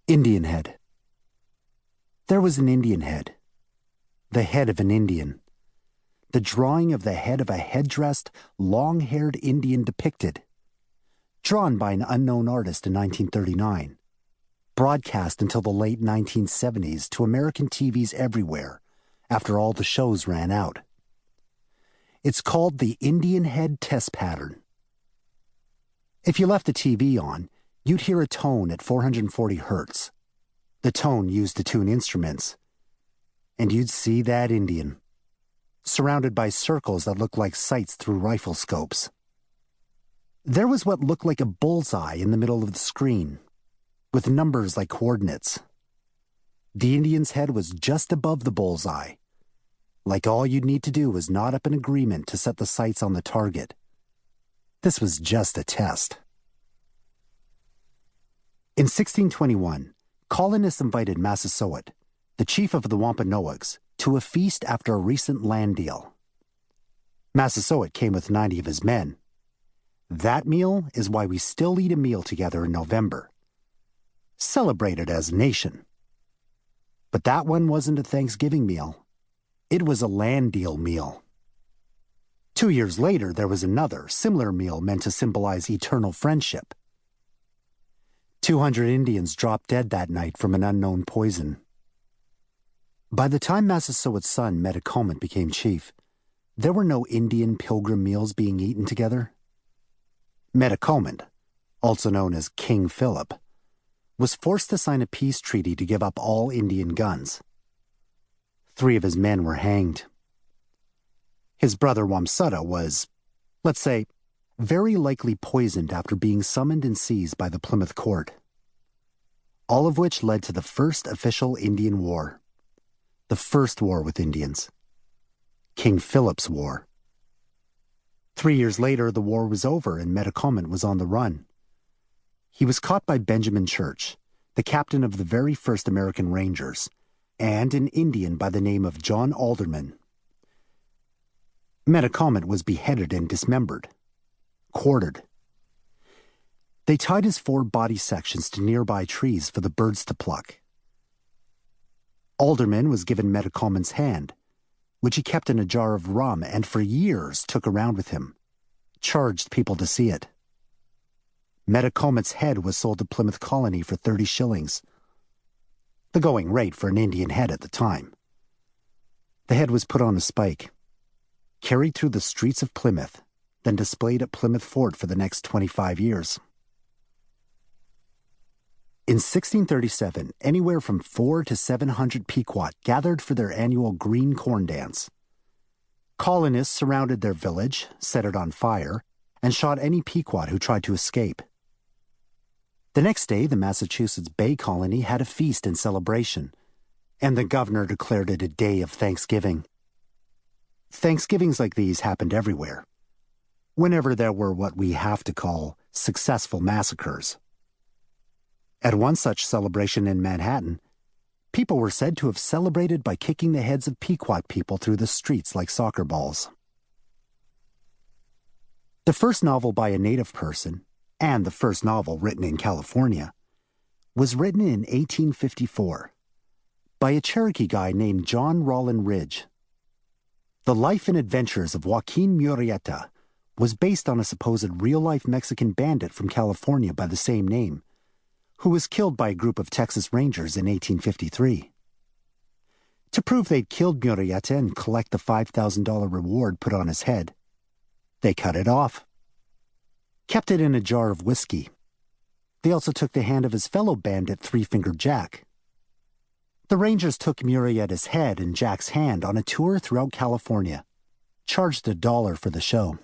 Indian head. There was an Indian head. The head of an Indian. The drawing of the head of a head-dressed, long-haired Indian depicted. Drawn by an unknown artist in 1939. Broadcast until the late 1970s to American TVs everywhere, after all the shows ran out. It's called the Indian head test pattern. If you left the TV on, you'd hear a tone at 440 hertz. The tone used to tune instruments. And you'd see that Indian, surrounded by circles that looked like sights through rifle scopes. There was what looked like a bullseye in the middle of the screen, with numbers like coordinates. The Indian's head was just above the bullseye. Like all you'd need to do was nod up an agreement to set the sights on the target. This was just a test. In 1621, colonists invited Massasoit, the chief of the Wampanoags, to a feast after a recent land deal. Massasoit came with 90 of his men. That meal is why we still eat a meal together in November. Celebrated as a nation. But that one wasn't a Thanksgiving meal. It was a land deal meal. 2 years later, there was another, similar meal meant to symbolize eternal friendship. 200 Indians dropped dead that night from an unknown poison. By the time Massasoit's son, Metacomet, became chief, there were no Indian pilgrim meals being eaten together. Metacomet, also known as King Philip, was forced to sign a peace treaty to give up all Indian guns. 3 of his men were hanged. His brother Wamsutta was, let's say, very likely poisoned after being summoned and seized by the Plymouth Court. All of which led to the first official Indian War. The first war with Indians. King Philip's War. 3 years later, the war was over and Metacomet was on the run. He was caught by Benjamin Church, the captain of the very first American Rangers, and an Indian by the name of John Alderman. Metacomet was beheaded and dismembered. Quartered. They tied his 4 body sections to nearby trees for the birds to pluck. Alderman was given Metacomet's hand, which he kept in a jar of rum and for years took around with him, charged people to see it. Metacomet's head was sold to Plymouth Colony for 30 shillings, the going rate for an Indian head at the time. The head was put on a spike, carried through the streets of Plymouth, then displayed at Plymouth Fort for the next 25 years. In 1637, anywhere from 400 to 700 Pequot gathered for their annual green corn dance. Colonists surrounded their village, set it on fire, and shot any Pequot who tried to escape. The next day, the Massachusetts Bay Colony had a feast and celebration, and the governor declared it a day of Thanksgiving. Thanksgivings like these happened everywhere, whenever there were what we have to call successful massacres. At one such celebration in Manhattan, people were said to have celebrated by kicking the heads of Pequot people through the streets like soccer balls. The first novel by a native person, and the first novel written in California, was written in 1854 by a Cherokee guy named John Rollin Ridge. The life and adventures of Joaquin Murrieta was based on a supposed real-life Mexican bandit from California by the same name, who was killed by a group of Texas Rangers in 1853. To prove they'd killed Murrieta and collect the $5,000 reward put on his head, they cut it off. Kept it in a jar of whiskey. They also took the hand of his fellow bandit, Three-Fingered Jack. The Rangers took Murrieta's head and Jack's hand on a tour throughout California, charged $1 for the show.